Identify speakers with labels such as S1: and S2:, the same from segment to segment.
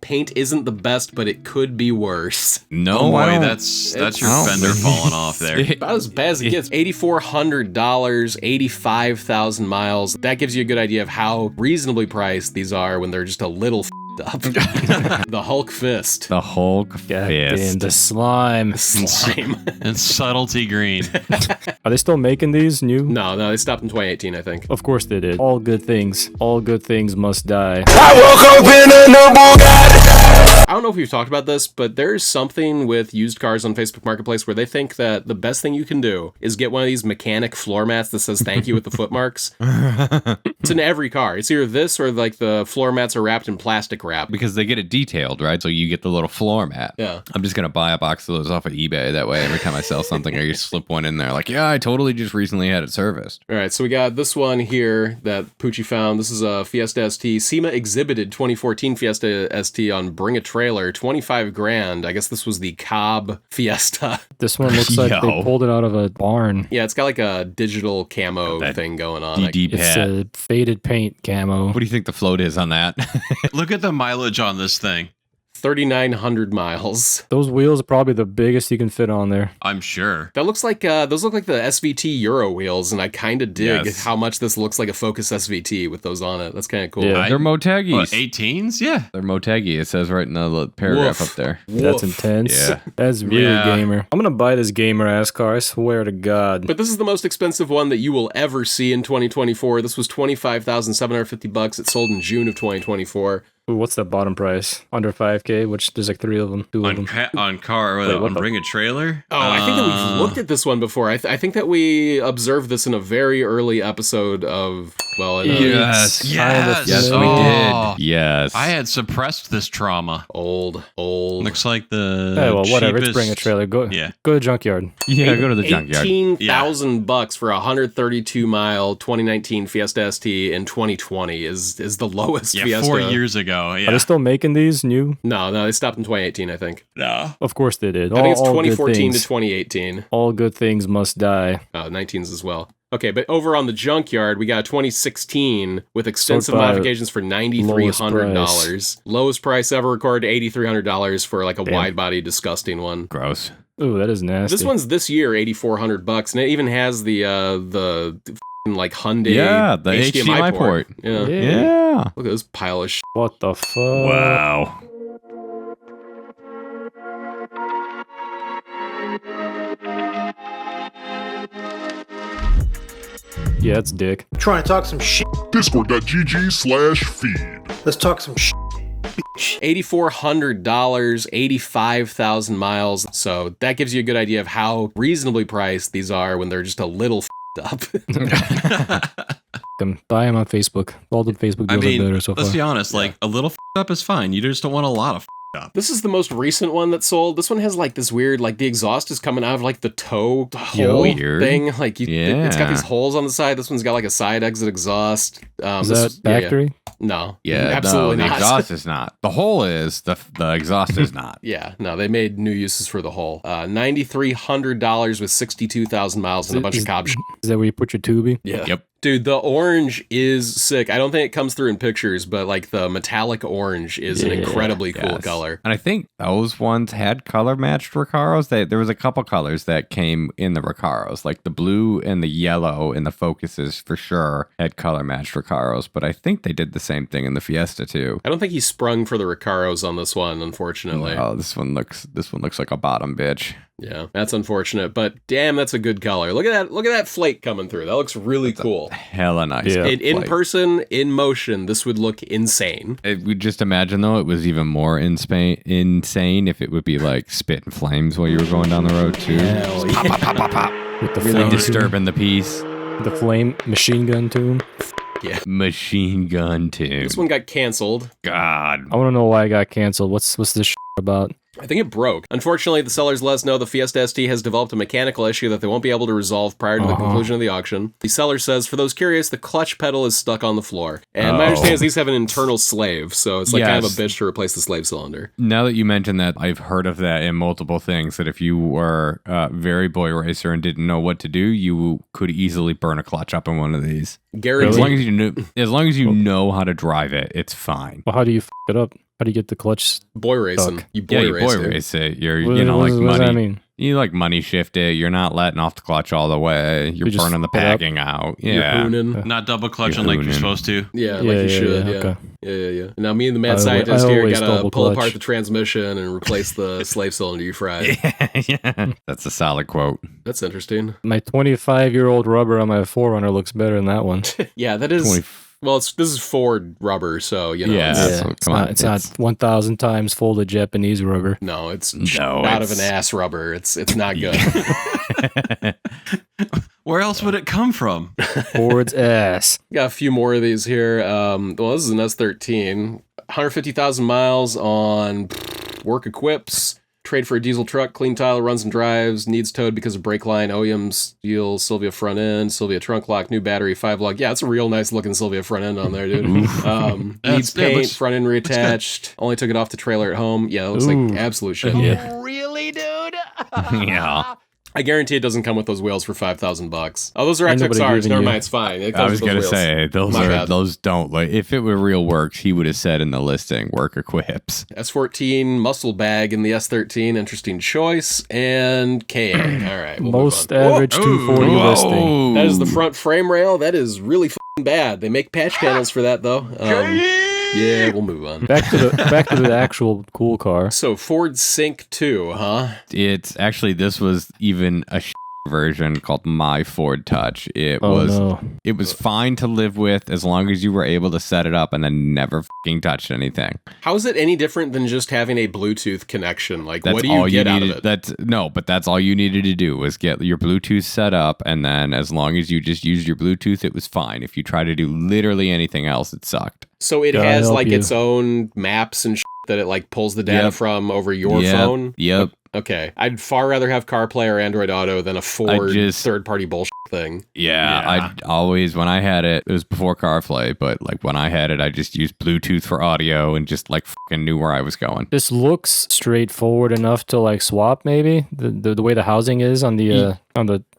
S1: paint isn't the best, but it could be worse.
S2: No,
S3: oh boy, that's your fender falling off there.
S1: About as bad as it gets. $8,400, 85,000 miles. That gives you a good idea of how reasonably priced these are when they're just a little up. The Hulk fist.
S2: The Hulk fist.
S4: Damn, the slime.
S1: Slime.
S3: It's subtlety green.
S4: Are they still making these new?
S1: No, they stopped in 2018, I think.
S4: Of course they did. All good things must die.
S5: I woke up in a new Bugatti.
S1: I don't know if we've talked about this, but there's something with used cars on Facebook Marketplace where they think that the best thing you can do is get one of these mechanic floor mats that says thank you with the foot marks. It's in every car. It's either this or like the floor mats are wrapped in plastic wrap.
S2: Because they get it detailed, right? So you get the little floor mat.
S1: Yeah.
S2: I'm just going to buy a box of those off of eBay. That way, every time I sell something, I just slip one in there. Like, yeah, I totally just recently had it serviced.
S1: All right, so we got this one here that Poochie found. This is a Fiesta ST. SEMA exhibited 2014 Fiesta ST on Bring a Trailer, 25 grand. I guess this was the Cobb Fiesta.
S4: This one looks like they pulled it out of a barn.
S1: Yeah, it's got like a digital camo thing going on.
S2: DD
S4: It's
S2: pad.
S4: a faded paint camo.
S2: What do you think the float is on that?
S3: Look at the mileage on this thing.
S1: 3,900 miles.
S4: Those wheels are probably the biggest you can fit on there.
S3: I'm sure.
S1: That looks like those look like the SVT Euro wheels, and I kind of dig
S2: Yes.
S1: how much this looks like a Focus SVT with those on it. That's kind of cool.
S4: Yeah.
S2: They're Motegis.
S3: What, 18s? Yeah.
S2: They're Motegi. It says right in the little paragraph
S1: Woof.
S2: up there.
S4: That's
S1: Woof.
S4: intense.
S2: Yeah.
S4: That's really
S3: Yeah.
S4: gamer. I'm gonna buy this gamer ass car, I swear to God.
S1: But this is the most expensive one that you will ever see in 2024. This was $25,750. It sold in June of 2024.
S4: Ooh, what's the bottom price? Under 5K, which there's like 3 of them, 2 of them.
S3: On car,
S4: Wait, what
S3: on
S4: the-
S3: Bring a Trailer?
S1: Oh, I think that we've looked at this one before. I think that we observed this in a very early episode of, well, in a
S3: Yes.
S2: Yes, we
S3: Oh.
S2: did. Yes.
S3: I had suppressed this trauma.
S1: old.
S3: Looks like the
S4: Hey, well, whatever. It's
S3: cheapest-
S4: Bring a Trailer. Go to the junkyard.
S2: Yeah, go to the junkyard.
S1: $18,000 for a 132 mile 2019 Fiesta ST in 2020 is the lowest
S3: Yeah,
S1: Fiesta.
S3: 4 years ago. Yeah.
S4: Are they still making these new?
S1: No, they stopped in 2018, I think.
S3: No.
S4: Of course they did.
S1: I think it's
S4: All good
S1: 2014 to
S4: things.
S1: 2018.
S4: All good things must die.
S1: 19s as well. Okay, but over on the junkyard, we got a 2016 with extensive
S4: Sort by
S1: modifications for $9,300. Lowest price ever recorded, $8,300 for like a wide body, disgusting one.
S2: Gross.
S4: Ooh, that is nasty.
S1: This one's this year, $8,400, and it even has the f***ing, like Hyundai
S2: Yeah, the HDMI port.
S1: Yeah.
S2: Yeah.
S1: Look at this pile of shit.
S4: What the fuck?
S2: Wow.
S4: Yeah, it's dick.
S6: Trying to talk some shit.
S5: Discord.gg/feed.
S6: Let's talk some shit.
S1: $8,400, 85,000 miles. So that gives you a good idea of how reasonably priced these are when they're just a little up.
S4: Buy them on Facebook. All the Facebook
S3: I
S4: deals
S3: mean,
S4: are better so far.
S3: let's be honest. Like, a little up is fine. You just don't want a lot of up.
S1: This is the most recent one that sold. This one has like this weird, like the exhaust is coming out of like the toe hole
S2: weird.
S1: thing. Like it's got
S2: Yeah.
S1: these holes on the side. This one's got like a side exit exhaust.
S4: Is that factory?
S1: No.
S2: Yeah,
S1: absolutely
S2: no, the
S1: not.
S2: exhaust is not. The hole is, the exhaust is not.
S1: Yeah, no, they made new uses for the hole. $9,300 with 62,000 miles and a bunch of cob shit.
S4: Is that where you put your tubing?
S1: Yeah.
S2: Yep.
S1: Dude, the orange is sick. I don't think it comes through in pictures, but like the metallic orange is an incredibly cool
S2: Yes.
S1: color.
S2: And I think those ones had color matched Recaros. There was a couple colors that came in the Recaros, like the blue and the yellow in the Focuses for sure had color matched Recaros, but I think they did the same thing in the Fiesta too.
S1: I don't think he sprung for the Recaros on this one, unfortunately.
S2: Oh, this one looks like a bottom bitch.
S1: Yeah, that's unfortunate, but damn, that's a good color. Look at that flake coming through. That looks really cool.
S2: Hella nice.
S4: Yeah.
S1: In
S2: flake.
S1: person, in motion, this would look insane.
S2: We just imagine though it was even more insane if it would be like spit and flames while you were going down the road too.
S1: Hell
S2: Pop, pop, pop, pop, pop.
S4: With the
S2: Really
S4: flame
S2: disturbing the peace.
S4: The flame machine gun tune.
S2: Machine gun too.
S1: This one got canceled.
S2: God.
S4: I want to know why it got canceled. What's this about?
S1: I think it broke. Unfortunately, the sellers let us know the Fiesta ST has developed a mechanical issue that they won't be able to resolve prior to the conclusion of the auction. The seller says, for those curious, the clutch pedal is stuck on the floor. And my understanding is these have an internal slave, so it's like kind of a bitch to replace the slave cylinder.
S2: Now that you mention that, I've heard of that in multiple things, that if you were very boy racer and didn't know what to do, you could easily burn a clutch up in one of these.
S1: Guaranteed.
S2: As long as you know how to drive it, it's fine.
S4: Well, how do you f it up? How do you get the clutch?
S1: Boy racing.
S4: Stuck.
S1: You boy
S2: Yeah, you
S1: race
S2: boy
S1: it.
S2: race it. You're,
S4: What,
S2: you know,
S4: what
S2: like
S4: does that
S2: money.
S4: mean?
S2: You like money shift it. You're not letting off the clutch all the way. You're
S4: You just
S2: burning the
S4: put up.
S2: packing out.
S1: You're
S2: Yeah.
S1: hooning.
S3: Not double clutching
S2: You're
S3: like you're
S2: hooning.
S3: supposed to.
S1: Yeah, like you should. Yeah.
S4: Okay.
S1: Yeah. Now, me and the mad
S4: I
S1: scientist here
S4: always
S1: gotta
S4: double
S1: pull
S4: clutch.
S1: apart the transmission and replace the slave cylinder you fried.
S2: Yeah. That's a solid quote.
S1: That's interesting.
S4: My 25-year-old rubber on my Forerunner looks better than that one.
S1: Yeah, that is.
S2: 20
S1: Well, this is Ford rubber, so you know.
S2: Yeah.
S1: it's-
S2: So,
S4: it's
S2: come on,
S4: not 1,000 times folded Japanese rubber.
S1: No, it's
S2: No,
S1: out of
S2: it's-
S1: an ass rubber. It's not good.
S3: Where else would it come from?
S4: Ford's ass.
S1: Got a few more of these here. Well, this is an S13. 150,000 miles on work equips. Trade for a diesel truck, clean tile, runs and drives, needs towed because of brake line, OEM steel, Sylvia front end, Sylvia trunk lock, new battery, 5 lug. Yeah, it's a real nice looking Sylvia front end on there, dude. Needs paint,
S3: looks-
S1: front end reattached. Only took it off the trailer at home. Yeah, it looks like
S4: Ooh.
S1: absolute shit.
S4: Yeah.
S2: Yeah.
S1: I guarantee it doesn't come with those wheels for $5,000. Oh, those are
S4: Ain't nobody
S1: XXRs.
S4: giving
S1: Never
S4: you-
S1: mind, it's fine. It
S2: I
S1: comes
S2: was
S1: with
S2: gonna
S1: those wheels.
S2: say
S1: My bad.
S2: those don't like. If it were real works, he would have said in the listing work equips.
S1: S14 muscle bag in the S13. Interesting choice. And KA. All right. We'll
S4: Most
S1: move on.
S4: average 240 listing.
S1: That is the front frame rail. That is really f***ing bad. They make patch panels for that, though. Yeah, we'll move on.
S4: Back to the actual cool car.
S1: So Ford Sync 2, huh?
S2: It's actually this was even a version called My Ford Touch. It
S4: Oh
S2: was
S4: no.
S2: it was fine to live with as long as you were able to set it up and then never fucking touched anything.
S1: How is it any different than just having a Bluetooth connection? Like,
S2: That's
S1: what do
S2: all
S1: you get out of
S2: needed.
S1: it?
S2: But that's all you needed to do was get your Bluetooth set up, and then as long as you just used your Bluetooth, it was fine. If you tried to do literally anything else, it sucked.
S1: So it
S4: God
S1: has
S4: help
S1: like
S4: you.
S1: its own maps and that it like pulls the data
S2: Yep.
S1: from over your
S2: Yep.
S1: phone?
S2: Yep.
S1: Okay. I'd far rather have CarPlay or Android Auto than a Ford
S2: just-
S1: third-party bullshit thing.
S2: Yeah,
S3: Yeah.
S2: I always, when I had it, it was before CarPlay, but like when I had it, I just used Bluetooth for audio and just like fucking knew where I was going.
S4: This looks straightforward enough to like swap maybe the way the housing is on the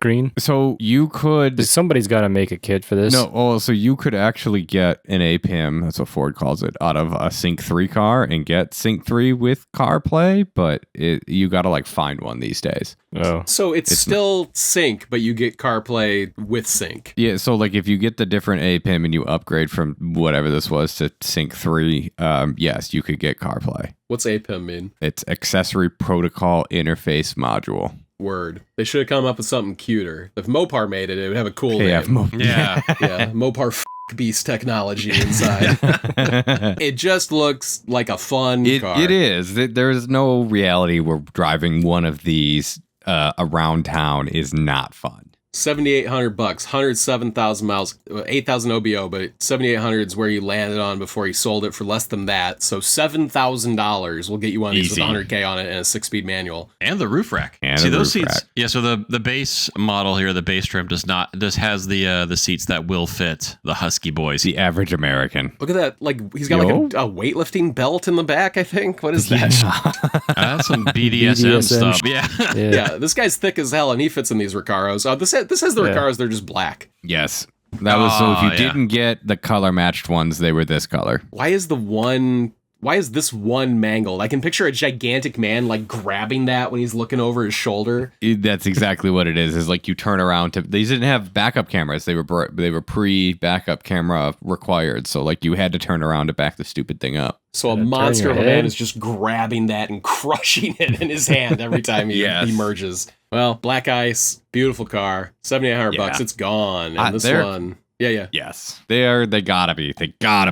S4: green.
S2: So you could,
S4: Somebody's got to make a kit for this.
S2: so you could actually get an APIM, that's what Ford calls it, out of a Sync 3 car and get Sync 3 with CarPlay, but you got to like find one these days.
S4: Oh.
S1: So it's still Sync, but you get CarPlay with Sync.
S2: Yeah, so like if you get the different APIM and you upgrade from whatever this was to Sync 3, yes, you could get CarPlay.
S1: What's APIM mean?
S2: It's Accessory Protocol Interface Module.
S1: Word. They should have come up with something cuter. If Mopar made it, it would have a cool
S2: Yeah,
S1: name.
S3: Yeah.
S1: Yeah, Mopar beast technology inside. It just looks like a fun car.
S2: It is. There's no reality where driving one of these around town is not fun.
S1: $7,800, 107,000 miles, 8,000 OBO, but 7,800 is where you landed on before you sold it for less than that. So $7,000 will get you one of these with
S2: Easy.
S1: 100K on it and a 6-speed manual.
S3: And the roof rack.
S2: And
S3: See
S2: the
S3: those
S2: roof
S3: seats?
S2: rack.
S3: Yeah. So the base model here, the base trim has the seats that will fit the Husky boys.
S2: The average American.
S1: Look at that! Like he's got
S2: Yo.
S1: like a weightlifting belt in the back. I think. What is that?
S3: That's some BDSM stuff. Yeah.
S1: Yeah, this guy's thick as hell, and he fits in these Recaros. This has the
S4: Yeah.
S1: Recaros. They're just black.
S2: Yes. That was so if you
S3: Oh, yeah.
S2: didn't get the color matched ones, they were this color.
S1: Why is this one mangled? I can picture a gigantic man like grabbing that when he's looking over his shoulder.
S2: That's exactly what it is. Is like you turn around to. These didn't have backup cameras. They were pre-backup camera required. So like you had to turn around to back the stupid thing up.
S1: So a
S4: turn
S1: monster
S4: your
S1: of a man
S4: head.
S1: is just grabbing that and crushing it in his hand every time he
S2: Yes.
S1: merges. Well, black ice, beautiful car, $7,800 bucks.
S2: Yeah.
S1: It's gone. And this
S2: they're-
S1: one, yeah.
S2: Yes, they gotta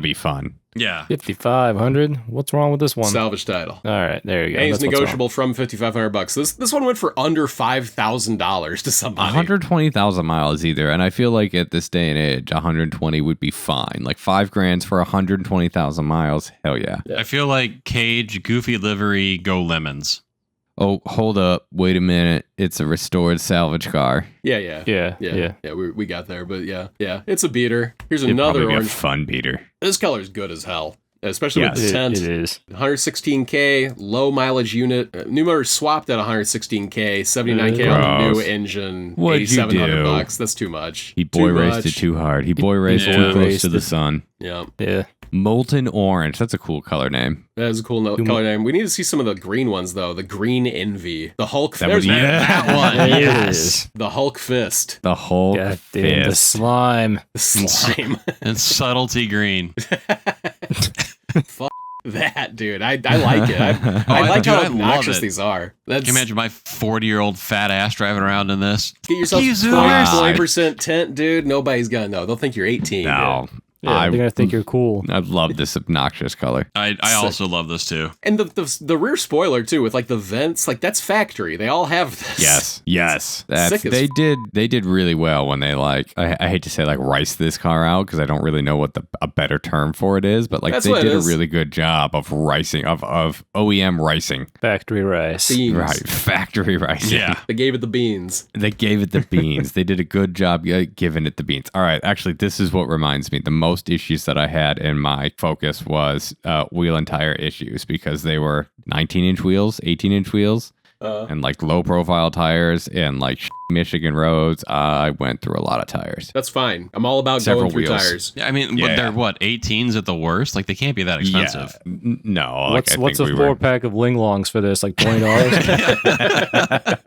S2: be fun.
S3: Yeah.
S4: 5,500. What's wrong with this one?
S1: Salvage title.
S4: All right, there you go.
S1: And it's
S4: That's what's wrong.
S1: negotiable from $5,500 bucks. This one went for under $5,000 to somebody.
S2: 120,000 miles either, and I feel like at this day and age, 120 would be fine. Like $5,000 for 120,000 miles. Hell yeah.
S3: I feel like Cage, Goofy livery, go lemons.
S2: Oh, hold up. Wait a minute. It's a restored salvage car.
S4: Yeah.
S1: We got there, but yeah, it's a beater. Here's
S2: It'd
S1: another
S2: probably be a
S1: orange.
S2: fun beater.
S1: This color's good as hell. especially with the
S4: It
S1: tent.
S4: is.
S1: 116K, low mileage unit. New motor swapped at 116K, 79K on the new
S2: Gross.
S1: engine,
S2: What'd you do?
S1: $8,700. That's too much.
S2: He boy
S1: Too
S2: raced
S1: much.
S2: it too hard. He boy raced
S3: Yeah.
S2: too
S4: Boy
S2: close
S4: raced
S2: to the
S4: it.
S2: sun.
S1: Yeah,
S4: Yeah.
S2: Molten orange. That's a cool color name.
S1: that is a cool color name. We need to see some of the green ones, though. The green envy. The Hulk.
S2: That
S1: There's
S2: would-
S3: That one.
S4: There it
S3: Yes.
S4: is.
S1: the Hulk fist.
S2: The whole
S4: God damn, the
S2: fist.
S4: slime.
S1: The slime.
S3: And subtlety green.
S1: That, dude. I like it. I like
S3: dude,
S1: how
S3: I love
S1: obnoxious
S3: it.
S1: these are. That's,
S3: Can you imagine my 40-year-old fat ass driving around in this?
S1: get yourself
S3: He's
S1: 20% tent, dude. Nobody's gonna know. They'll think you're 18.
S2: No.
S4: Yeah, they're gonna think you're cool.
S2: I love this obnoxious color.
S3: I also love this too.
S1: And the rear spoiler too, with like the vents, like that's factory. They all have this.
S2: Yes.
S1: Sick as
S2: They did really well when they like I hate to say like riced this car out because I don't really know what a better term for it is, but like
S1: That's
S2: they
S1: what it
S2: did a
S1: is.
S2: really good job of ricing of OEM ricing.
S4: Factory rice.
S1: Beans.
S2: Right, factory ricing.
S3: Yeah.
S1: They gave it the beans.
S2: They gave it the beans. They did a good job giving it the beans. All right, actually, this is what reminds me. The most issues that I had in my Focus was wheel and tire issues because they were 19-inch wheels, 18-inch wheels, and like low-profile tires and like Michigan roads. I went through a lot of tires.
S1: That's fine. I'm all about
S2: Several
S1: going through
S2: wheels.
S1: tires.
S3: Yeah, I mean,
S2: Yeah.
S3: they're what, 18s at the worst? Like, they can't be that expensive.
S2: Yeah. No. Like,
S4: What's
S2: I
S4: a
S2: think we were-
S4: 4-pack of Ling Longs for this? Like $20?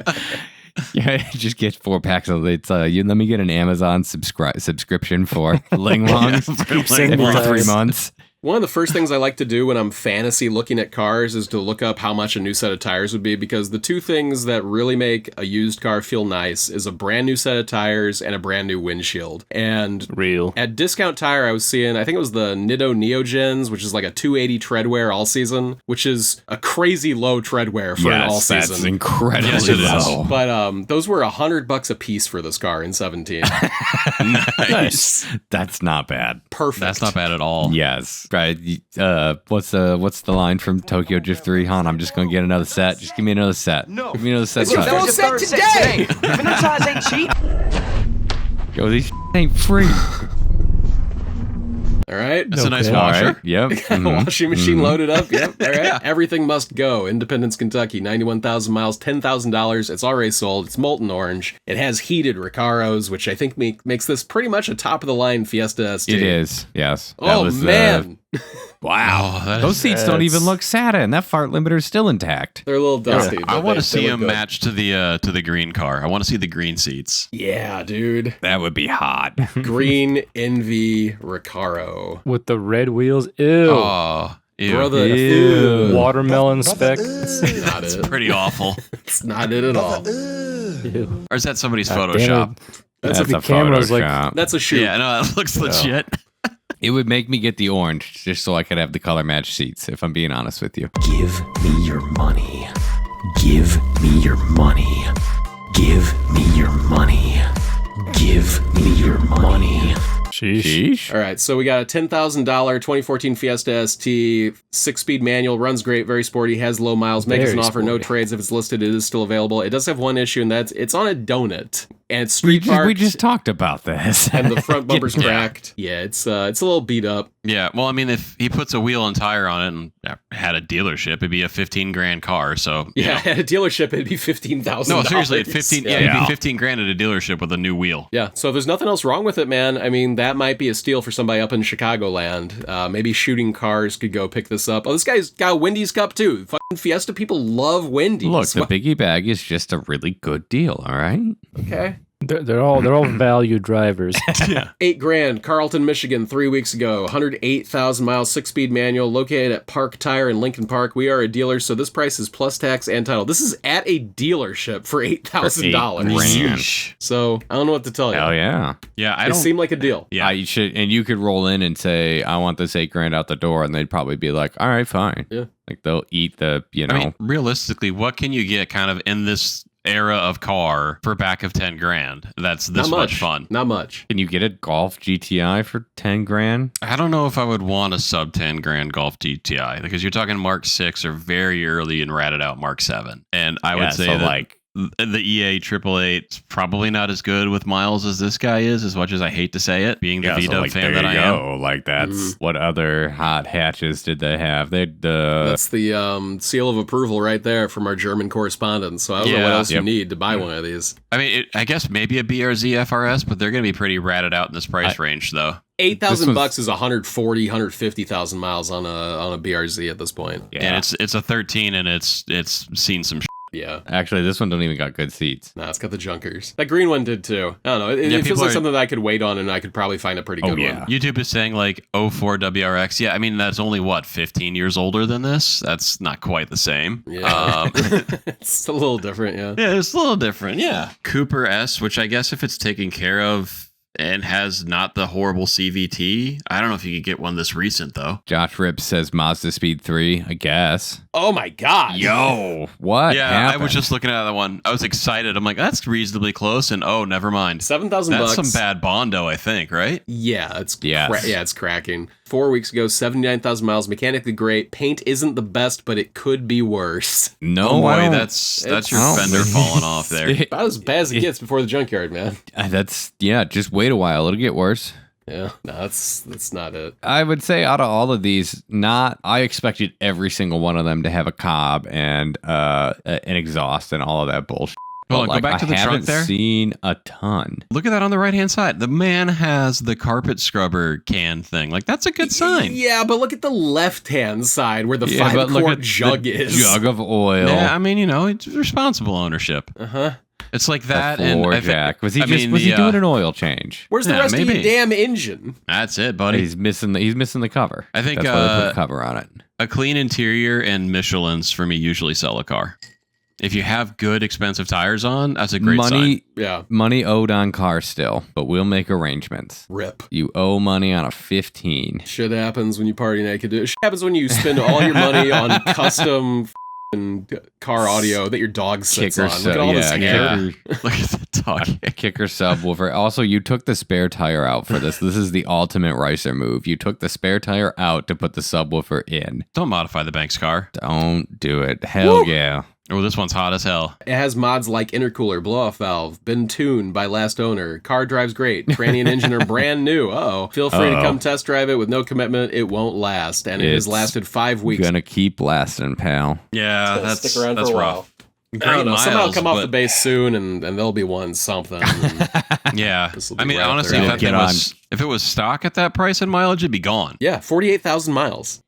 S2: Yeah, just get 4 packs of it. Let me get an Amazon subscription for Ling Longs
S4: sending me
S2: every 3
S4: tires.
S2: months.
S1: One of the first things I like to do when I'm fantasy looking at cars is to look up how much a new set of tires would be, because the two things that really make a used car feel nice is a brand new set of tires and a brand new windshield. And
S4: Real.
S1: at Discount Tire, I was seeing, I think it was the Nitto Neogens, which is like a 280 treadwear all season, which is a crazy low treadwear for an all
S2: that's
S1: season.
S2: incredibly
S3: Yes, it is.
S2: low.
S1: But those were $100 a piece for this car in 17.
S3: Nice.
S2: That's not bad.
S1: Perfect.
S3: That's not bad at all.
S2: Yes. Right. What's the line from Tokyo Drift 3? Han, I'm just gonna get another set. Just give me another set.
S6: No.
S2: Give me another set.
S6: Look,
S2: of
S6: that was
S2: tires.
S6: your third set today. Even though tires ain't cheap.
S2: Yo, these ain't free.
S1: All right.
S3: That's a nice
S4: Okay.
S2: All
S3: washer.
S2: right. Yep. Mhm.
S1: Washing machine loaded up. Yep. All right.
S3: Yeah.
S1: Everything must go. Independence, Kentucky. 91,000 miles, $10,000. It's already sold. It's molten orange. It has heated Recaros, which I think makes this pretty much a top of the line Fiesta ST.
S2: It is. Yes.
S1: Oh, man.
S2: Wow.
S3: Oh, that
S2: Those
S3: is-
S2: seats don't even look satin. That fart limiter's still intact.
S1: They're a little dusty.
S3: I
S1: but
S3: want
S1: they
S3: to see
S1: look
S3: him
S1: good.
S3: match to the green car. I want to see the green seats.
S1: Yeah, dude.
S2: That would be hot.
S1: Green Envy Recaro.
S4: With the red wheels. Ew.
S3: Oh, ew.
S1: Brother.
S2: Ew.
S4: Watermelon spec.
S1: It's not it.
S3: Pretty awful.
S1: It's not it at all.
S4: Ew.
S3: Or is that somebody's
S4: God damn
S3: Photoshop?
S4: it.
S2: That's
S4: the
S2: a
S4: camera's like-
S2: Photoshop.
S1: That's a shoot.
S3: Yeah, no, that looks legit.
S2: It would make me get the orange just so I could have the color match seats, if I'm being honest with you.
S5: Give me your money. Give me your money. Give me your money. Give me your money.
S4: Sheesh.
S2: Sheesh.
S1: All right, so we got a $10,000 2014 Fiesta ST, 6-speed manual, runs great, very sporty, has low miles, makes an
S4: Very
S1: offer, no
S4: sporty.
S1: trades. If it's listed, it is still available. It does have one issue, and that's it's on a donut, and it's
S2: We
S1: street parked,
S2: just talked about this.
S1: and the front bumper's
S3: Yeah.
S1: cracked. Yeah, it's a little beat up.
S3: Yeah, well, I mean, if he puts a wheel and tire on it and had a dealership, it'd be a 15 grand car. So you
S1: Yeah,
S3: know.
S1: at a dealership, it'd be $15,000.
S3: No, seriously, at 15. Yeah,
S1: yeah.
S3: it'd be 15 grand at a dealership with a new wheel.
S1: Yeah, so if there's nothing else wrong with it, man, I mean, that might be a steal for somebody up in Chicagoland. Maybe Shooting Cars could go pick this up. Oh, this guy's got a Wendy's cup, too. Fucking Fiesta people love Wendy's.
S2: Look, the biggie bag is just a really good deal, all right?
S1: Okay.
S4: They're all value drivers.
S3: Yeah.
S1: $8,000, Carlton, Michigan, 3 weeks ago. 108,000 miles, 6-speed manual, located at Park Tire in Lincoln Park. We are a dealer, so this price is plus tax and title. This is at a dealership for $8,000.
S2: $8,000.
S1: So I don't know what to tell you.
S2: Hell yeah.
S3: Yeah, I
S1: It
S3: don't.
S1: seemed like a deal.
S3: Yeah.
S2: You should, and you could roll in and say, I want this $8,000 out the door, and they'd probably be like, all right, fine.
S1: Yeah.
S2: Like they'll eat the, you know.
S3: I mean, realistically, what can you get kind of in this era of car for back of 10 grand? That's this
S1: Not
S3: much fun.
S1: Not much.
S2: Can you get a Golf GTI for $10,000?
S3: I don't know if I would want a sub 10 grand Golf GTI because you're talking Mark 6 or very early and ratted out Mark 7. And I would say
S2: so
S3: that
S2: like
S3: the EA 888 is probably not as good with miles as this guy is, as much as I hate to say it, being the V-Dub fan that I am.
S2: Like that's what other hot hatches did they have?
S1: That's the seal of approval right there from our German correspondent. So I don't know what else you need to buy one of these.
S3: I mean, I guess maybe a BRZ FRS, but they're going to be pretty ratted out in this price range, though.
S1: $8,000 is 150,000 miles on a BRZ at this point.
S3: Yeah, and it's a 13, and it's seen some.
S1: Yeah.
S2: Actually, this one don't even got good seats.
S1: Nah, it's got the junkers. That green one did too. I don't know. It feels like something that I could wait on, and I could probably find a pretty good one.
S3: YouTube is saying like 04 WRX. Yeah, I mean that's only 15 years older than this. That's not quite the same.
S1: Yeah. It's a little different. Yeah.
S3: Yeah, it's a little different. Yeah. Cooper S, which I guess if it's taken care of and has not the horrible CVT, I don't know if you could get one this recent though.
S2: Josh Rips says Mazda Speed 3, I guess.
S1: Oh my God.
S2: Yo, what happened?
S3: I was just looking at that one. I was excited. I'm like, that's reasonably close, and never mind.
S1: $7,000.
S3: That's some bad Bondo, I think, right?
S1: Yeah, it's cracking. 4 weeks ago, 79,000 miles, mechanically great. Paint isn't the best, but it could be worse.
S2: No,
S3: boy, that's your fender falling off there.
S1: About as bad as it gets before the junkyard, man.
S2: Just wait a while. It'll get worse.
S1: Yeah, no, that's not it.
S2: I would say out of all of these, I expected every single one of them to have a cob and an exhaust and all of that bullshit.
S3: Hold on, go back to the trunk there.
S2: I haven't seen a ton.
S3: Look at that on the right-hand side. The man has the carpet scrubber can thing. Like, that's a good sign.
S1: Yeah, but look at the left-hand side where the 5-quart jug is.
S2: Jug of oil.
S3: Yeah, I mean, it's responsible ownership.
S1: Uh-huh.
S3: It's like that.
S2: And jack. Was he doing an oil change?
S1: Where's the rest of your damn engine?
S3: That's it, buddy.
S2: He's missing the cover.
S3: I think
S2: that's why they put a cover on it.
S3: A clean interior and Michelin's for me usually sell a car. If you have good expensive tires on, that's a great sign.
S1: Yeah.
S2: Money owed on car still, but we'll make arrangements.
S1: Rip.
S2: You owe money on a 15.
S1: Shit happens when you party naked. Shit happens when you spend all your money on custom car audio that your dog sits on. Look at all this hair.
S3: Look at the dog.
S2: Kicker subwoofer. Also, you took the spare tire out for this. This is the ultimate Ricer move. You took the spare tire out to put the subwoofer in.
S3: Don't modify the Banks car.
S2: Don't do it. Hell yeah.
S3: Oh, this one's hot as hell.
S1: It has mods like intercooler, blow-off valve, been tuned by last owner, car drives great, tranny and engine are brand new. Feel free to come test drive it with no commitment. It won't last, and it has lasted 5 weeks.
S2: Gonna keep lasting, pal.
S3: Yeah, that's
S1: stick around
S3: that's
S1: for a
S3: rough.
S1: while. I don't know. Somehow come off the base soon, and there'll be one something.
S3: Yeah, I mean, honestly, if it was stock at that price and mileage, it'd be gone.
S1: Yeah, 48,000 miles.